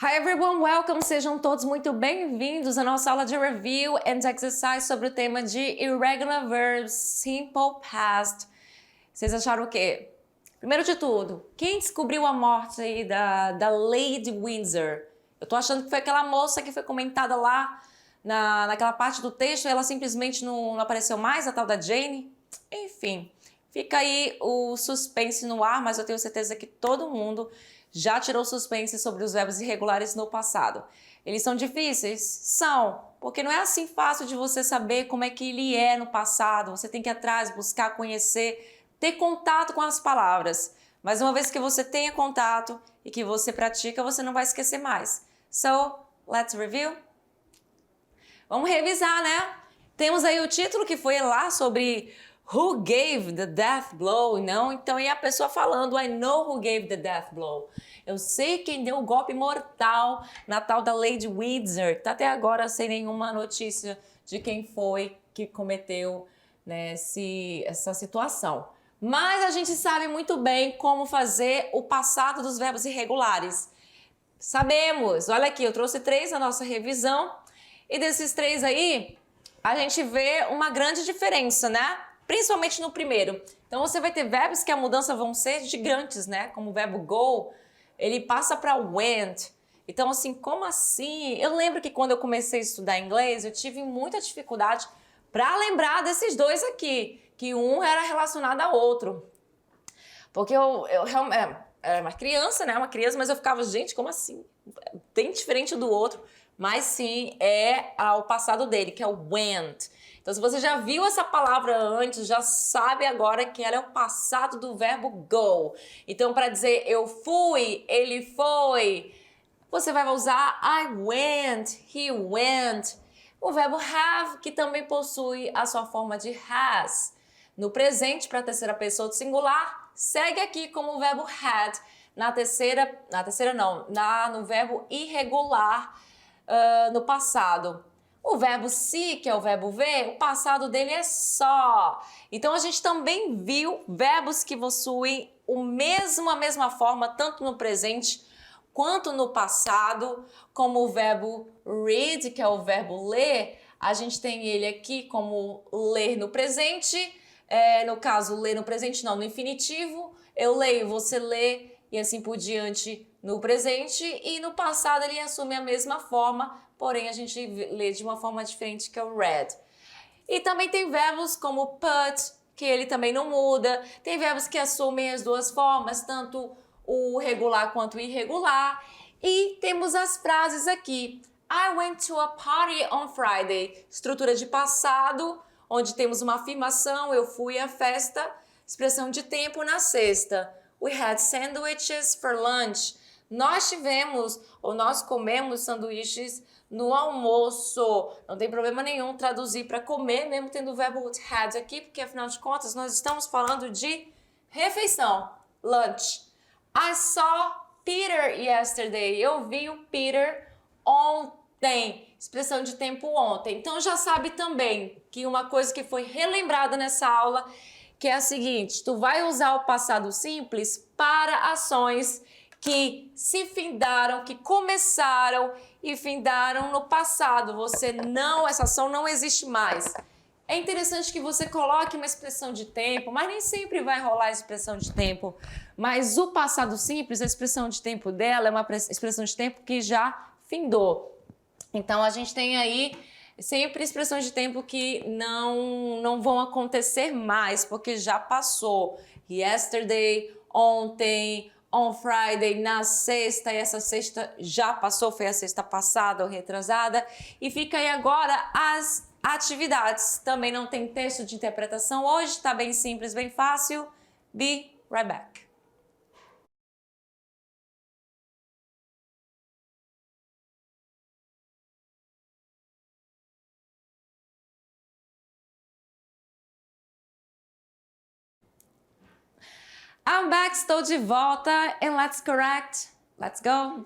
Hi everyone, welcome! Sejam todos muito bem-vindos à nossa aula de Review and Exercise sobre o tema de Irregular Verbs, Simple Past. Vocês acharam o quê? Primeiro de tudo, quem descobriu a morte aí da Lady Windsor? Eu tô achando que foi aquela moça que foi comentada lá naquela parte do texto e ela simplesmente não apareceu mais, a tal da Jane. Enfim, fica aí o suspense no ar, mas eu tenho certeza que todo mundo já tirou suspense sobre os verbos irregulares no passado. Eles são difíceis? São, porque não é assim fácil de você saber como é que ele é no passado. Você tem que ir atrás, buscar, conhecer, ter contato com as palavras. Mas uma vez que você tenha contato e que você pratica, você não vai esquecer mais. So, let's review? Vamos revisar, né? Temos aí o título que foi lá sobre Who gave the death blow? Não? Então, e a pessoa falando, I know who gave the death blow. Eu sei quem deu o golpe mortal na tal da Lady Windsor. Tá até agora sem nenhuma notícia de quem foi que cometeu, né, essa situação. Mas a gente sabe muito bem como fazer o passado dos verbos irregulares. Sabemos. Olha aqui, eu trouxe 3 na nossa revisão. E desses 3 aí, a gente vê uma grande diferença, né? Principalmente no primeiro. Então, você vai ter verbos que a mudança vão ser gigantes, né? Como o verbo go, ele passa para went. Então, assim, como assim? Eu lembro que quando eu comecei a estudar inglês, eu tive muita dificuldade para lembrar desses dois aqui, que um era relacionado ao outro. Porque eu era uma criança, né? Uma criança, mas eu ficava, gente, como assim? Bem diferente do outro. Mas sim, é o passado dele, que é o went. Então, se você já viu essa palavra antes, já sabe agora que ela é o passado do verbo go. Então, para dizer eu fui, ele foi, você vai usar I went, he went. O verbo have, que também possui a sua forma de has. No presente, para a terceira pessoa do singular, segue aqui como o verbo had. No verbo irregular, no passado. O verbo se, que é o verbo ver, o passado dele é só. Então, a gente também viu verbos que possuem a mesma forma, tanto no presente quanto no passado, como o verbo read, que é o verbo ler. A gente tem ele aqui como ler no presente, no caso, ler no presente não, no infinitivo. Eu leio, você lê, e assim por diante no presente, e no passado ele assume a mesma forma, porém a gente lê de uma forma diferente, que é o read. E também tem verbos como put, que ele também não muda. Tem verbos que assumem as duas formas, tanto o regular quanto o irregular. E temos as frases aqui. I went to a party on Friday. Estrutura de passado, onde temos uma afirmação, eu fui à festa. Expressão de tempo na sexta. We had sandwiches for lunch. Nós comemos sanduíches no almoço. Não tem problema nenhum traduzir para comer, mesmo tendo o verbo had aqui, porque afinal de contas nós estamos falando de refeição, lunch. I saw Peter yesterday. Eu vi o Peter ontem. Expressão de tempo ontem. Então já sabe também que uma coisa que foi relembrada nessa aula, que é a seguinte, tu vai usar o passado simples para ações que se findaram, que começaram e findaram no passado. Essa ação não existe mais. É interessante que você coloque uma expressão de tempo, mas nem sempre vai rolar a expressão de tempo. Mas o passado simples, a expressão de tempo dela é uma expressão de tempo que já findou. Então, a gente tem aí sempre expressões de tempo que não vão acontecer mais, porque já passou. Yesterday, ontem, on Friday, na sexta, e essa sexta já passou, foi a sexta passada ou retrasada. E fica aí agora as atividades. Também não tem texto de interpretação hoje, está bem simples, bem fácil. Be right back. I'm back, estou de volta, and let's correct. Let's go.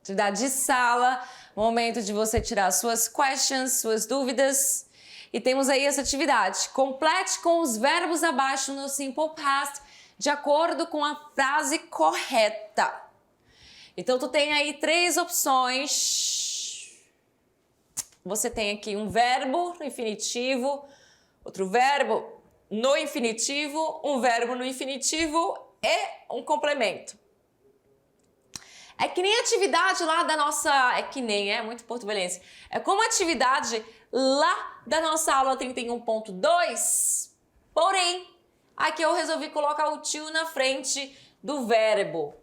Atividade de sala, momento de você tirar suas questions, suas dúvidas. E temos aí essa atividade. Complete com os verbos abaixo no simple past, de acordo com a frase correta. Então, tu tem aí 3 opções. Você tem aqui um verbo no infinitivo, outro verbo no infinitivo, um verbo no infinitivo e um complemento. É que nem a atividade lá da nossa... É que nem, é muito portuguesense. É como a atividade lá da nossa aula 31.2, porém, aqui eu resolvi colocar o to na frente do verbo.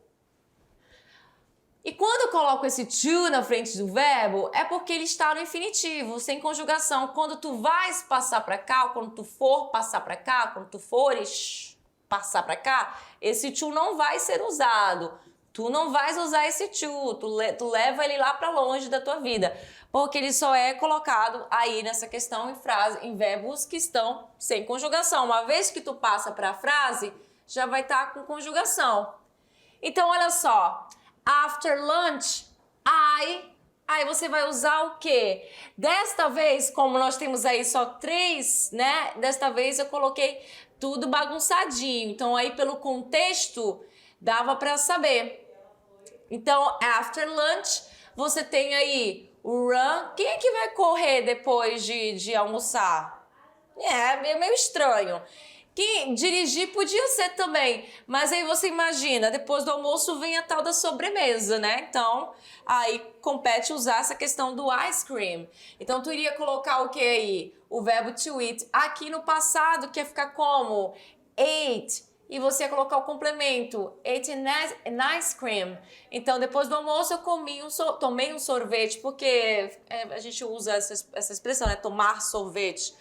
E quando eu coloco esse to na frente do verbo, é porque ele está no infinitivo, sem conjugação. Quando tu vais passar para cá, ou quando tu for passar para cá, quando tu fores passar para cá, esse to não vai ser usado. Tu não vais usar esse to, tu leva ele lá para longe da tua vida, porque ele só é colocado aí nessa questão em verbos que estão sem conjugação. Uma vez que tu passa para a frase, já vai estar com conjugação. Então, olha só. After lunch, aí você vai usar o quê? Desta vez, como nós temos aí só 3, né? Desta vez eu coloquei tudo bagunçadinho. Então, aí pelo contexto, dava para saber. Então, after lunch, você tem aí o run. Quem é que vai correr depois de almoçar? É meio estranho. Que dirigir podia ser também, mas aí você imagina, depois do almoço vem a tal da sobremesa, né? Então, aí compete usar essa questão do ice cream. Então, tu iria colocar o que aí? O verbo to eat. Aqui no passado, que ia ficar como? Ate. E você ia colocar o complemento. Ate an ice cream. Então, depois do almoço, eu tomei um sorvete, porque a gente usa essa expressão, né? Tomar sorvete,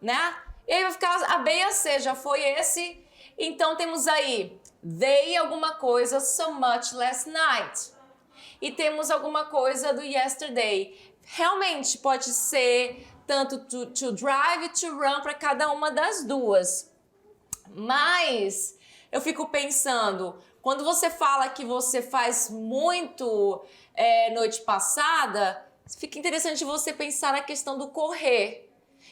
né? E aí vai ficar a B e a C, já foi esse. Então temos aí, they alguma coisa, so much last night. E temos alguma coisa do yesterday. Realmente pode ser tanto to drive e to run para cada uma das duas. Mas eu fico pensando, quando você fala que você faz muito noite passada, fica interessante você pensar na questão do correr.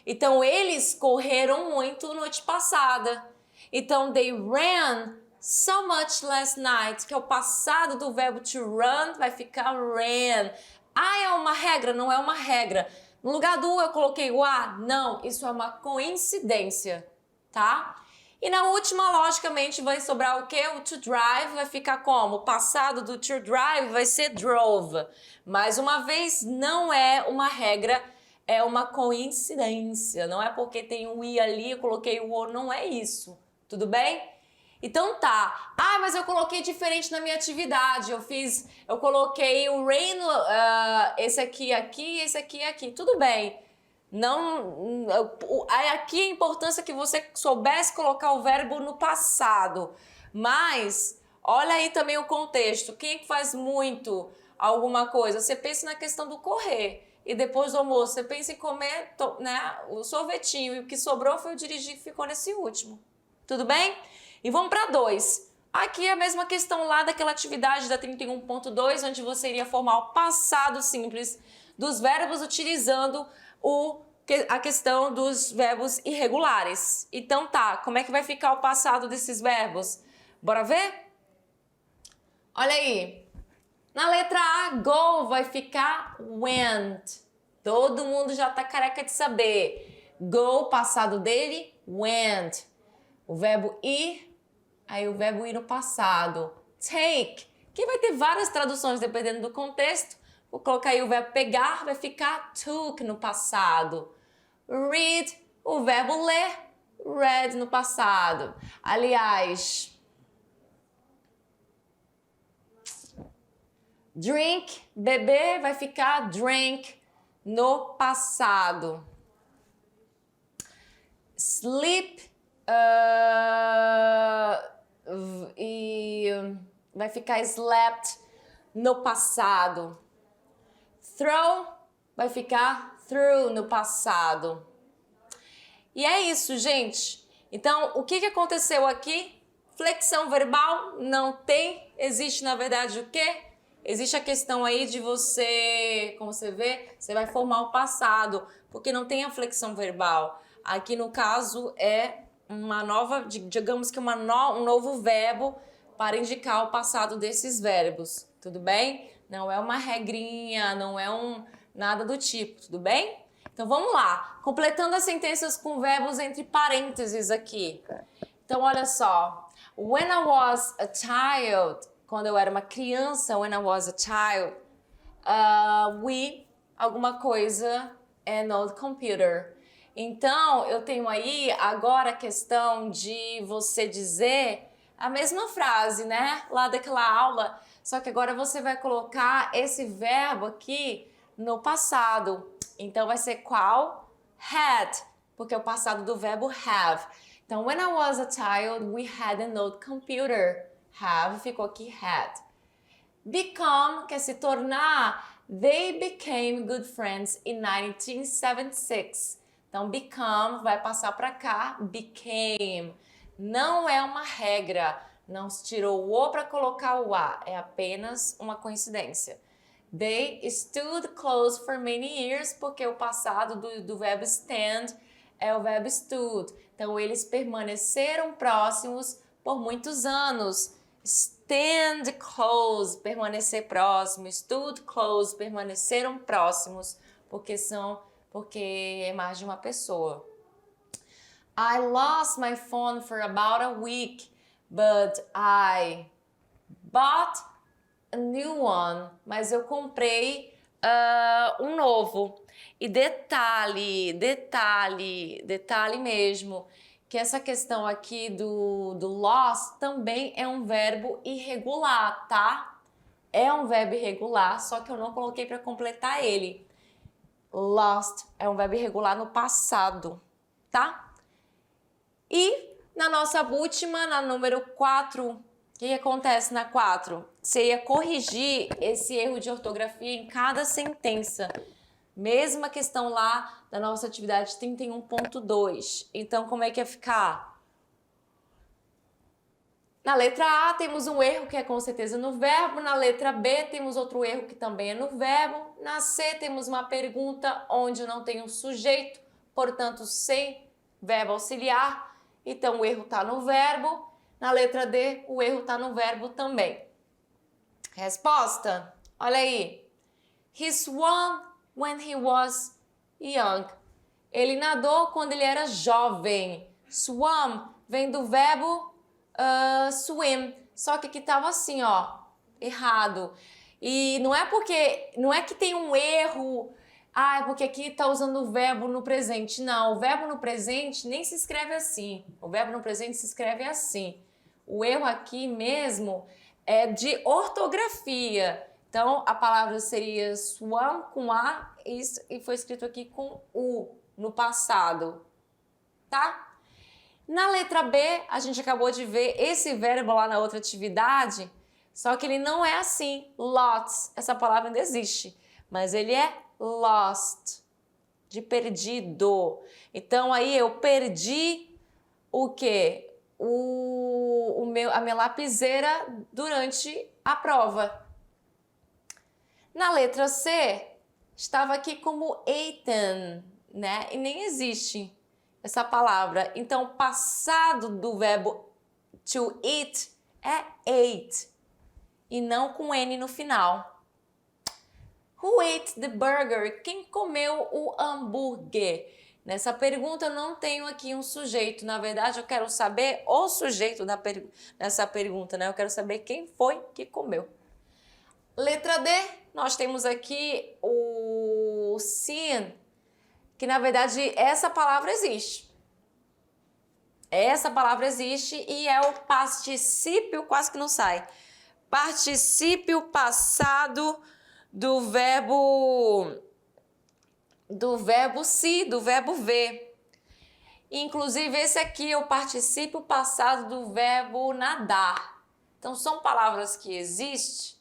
Então, eles correram muito noite passada. Então, they ran so much last night, que é o passado do verbo to run, vai ficar ran. É uma regra? Não é uma regra. No lugar do eu coloquei o a? Não, isso é uma coincidência, tá? E na última, logicamente, vai sobrar o quê? O to drive vai ficar como? O passado do to drive vai ser drove. Mais uma vez, não é uma regra, é uma coincidência. Não é porque tem um i ali, eu coloquei o o, não é isso. Tudo bem? Então tá. Mas eu coloquei diferente na minha atividade. Eu coloquei o rain, esse aqui, esse aqui. Tudo bem. Não, aqui a importância que você soubesse colocar o verbo no passado. Mas olha aí também o contexto. Quem é que faz muito alguma coisa? Você pensa na questão do correr. E depois do almoço, você pensa em comer, né, o sorvetinho. E o que sobrou foi o dirigir que ficou nesse último. Tudo bem? E vamos para 2. Aqui é a mesma questão lá daquela atividade da 31.2, onde você iria formar o passado simples dos verbos utilizando a questão dos verbos irregulares. Então tá, como é que vai ficar o passado desses verbos? Bora ver? Olha aí. Na letra A, go vai ficar went. Todo mundo já tá careca de saber. Go, passado dele, went. O verbo ir, aí o verbo ir no passado. Take, que vai ter várias traduções dependendo do contexto. Vou colocar aí o verbo pegar, vai ficar took no passado. Read, o verbo ler, read no passado. Aliás, drink, beber, vai ficar drank no passado. Sleep, e vai ficar slept no passado. Throw, vai ficar through no passado. E é isso, gente. Então, o que aconteceu aqui? Flexão verbal não tem. Existe, na verdade, o quê? Existe a questão aí de você, como você vê, você vai formar o passado, porque não tem a flexão verbal. Aqui, no caso, é uma nova, digamos que um novo verbo para indicar o passado desses verbos. tudo bem? Não é uma regrinha, não é nada do tipo, tudo bem? Então vamos lá, completando as sentenças com verbos entre parênteses aqui. Então olha só, when I was a child, quando eu era uma criança, when I was a child, we, alguma coisa, an old computer. Então eu tenho aí agora a questão de você dizer a mesma frase, né? Lá daquela aula, só que agora você vai colocar esse verbo aqui no passado. Então vai ser qual? Had, porque é o passado do verbo have. Então, when I was a child, we had an old computer. Have ficou aqui had. Become quer se tornar. They became good friends in 1976. Então, become vai passar para cá, became. Não é uma regra, não se tirou o O para colocar o A, é apenas uma coincidência. They stood close for many years, porque o passado do verbo stand é o verbo stood. Então, eles permaneceram próximos por muitos anos. Stand close, permanecer próximo. Stood close, permaneceram próximos, porque é mais de uma pessoa. I lost my phone for about a week, but I bought a new one. Mas eu comprei um novo. E detalhe mesmo, que essa questão aqui do lost também é um verbo irregular, tá? É um verbo irregular, só que eu não coloquei para completar ele. Lost é um verbo irregular no passado, tá? E na nossa última, na número 4, o que acontece na 4? Você ia corrigir esse erro de ortografia em cada sentença. Mesma questão lá da nossa atividade 31.2. Então, como é que ia ficar? Na letra A temos um erro que é com certeza no verbo. Na letra B temos outro erro que também é no verbo. Na C temos uma pergunta onde não tem um sujeito, portanto, sem verbo auxiliar. Então, o erro está no verbo. Na letra D, o erro está no verbo também. Resposta? Olha aí. He swam when he was young. Ele nadou quando ele era jovem. Swam vem do verbo swim. Só que aqui estava assim, ó, errado. E não é que tem um erro, é porque aqui está usando o verbo no presente. Não, o verbo no presente nem se escreve assim. O verbo no presente se escreve assim. O erro aqui mesmo é de ortografia. Então, a palavra seria swam com A e foi escrito aqui com U no passado, tá? Na letra B, a gente acabou de ver esse verbo lá na outra atividade, só que ele não é assim, lots. Essa palavra ainda existe, mas ele é lost, de perdido. Então, aí eu perdi o quê? A minha lapiseira durante a prova. Na letra C, estava aqui como eaten, né? E nem existe essa palavra. Então, o passado do verbo to eat é ate, e não com N no final. Who ate the burger? Quem comeu o hambúrguer? Nessa pergunta eu não tenho aqui um sujeito. Na verdade, eu quero saber o sujeito nessa pergunta, né? Eu quero saber quem foi que comeu. Letra D, nós temos aqui o seen, que na verdade essa palavra existe. Essa palavra existe e é o particípio, quase que não sai. Particípio passado do verbo see, do verbo ver. Inclusive esse aqui é o particípio passado do verbo nadar. Então são palavras que existem,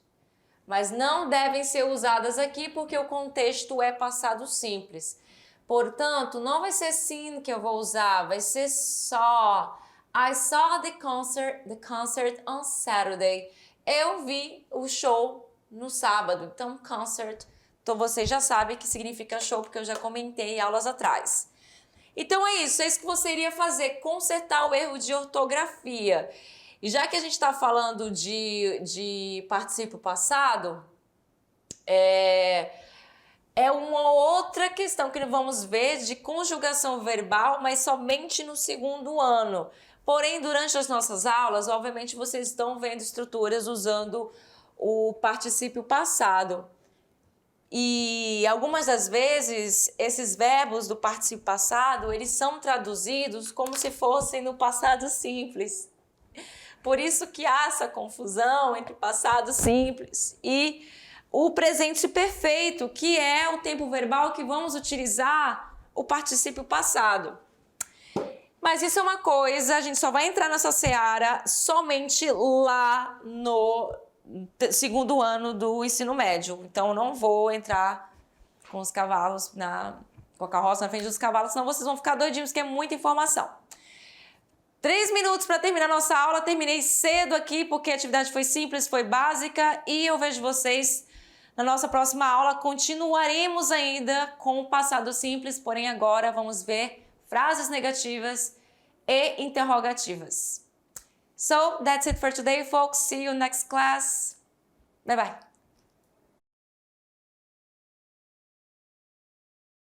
mas não devem ser usadas aqui porque o contexto é passado simples. Portanto, não vai ser seen que eu vou usar, vai ser saw. I saw the concert on Saturday. Eu vi o show no sábado. Então, concert, então você já sabe que significa show, porque eu já comentei em aulas atrás. Então é isso que você iria fazer, consertar o erro de ortografia. E já que a gente está falando de particípio passado, é uma outra questão que vamos ver de conjugação verbal, mas somente no segundo ano. Porém, durante as nossas aulas, obviamente, vocês estão vendo estruturas usando o particípio passado. E algumas das vezes, esses verbos do particípio passado, eles são traduzidos como se fossem no passado simples. Por isso que há essa confusão entre passado simples e o presente perfeito, que é o tempo verbal que vamos utilizar o particípio passado. Mas isso é uma coisa, a gente só vai entrar nessa seara somente lá no segundo ano do ensino médio. Então, eu não vou entrar com os cavalos, com a carroça na frente dos cavalos, senão vocês vão ficar doidinhos, que é muita informação. 3 minutos para terminar nossa aula. Terminei cedo aqui, porque a atividade foi simples, foi básica. E eu vejo vocês na nossa próxima aula. Continuaremos ainda com o passado simples, porém agora vamos ver frases negativas e interrogativas. So, that's it for today, folks. See you next class. Bye bye.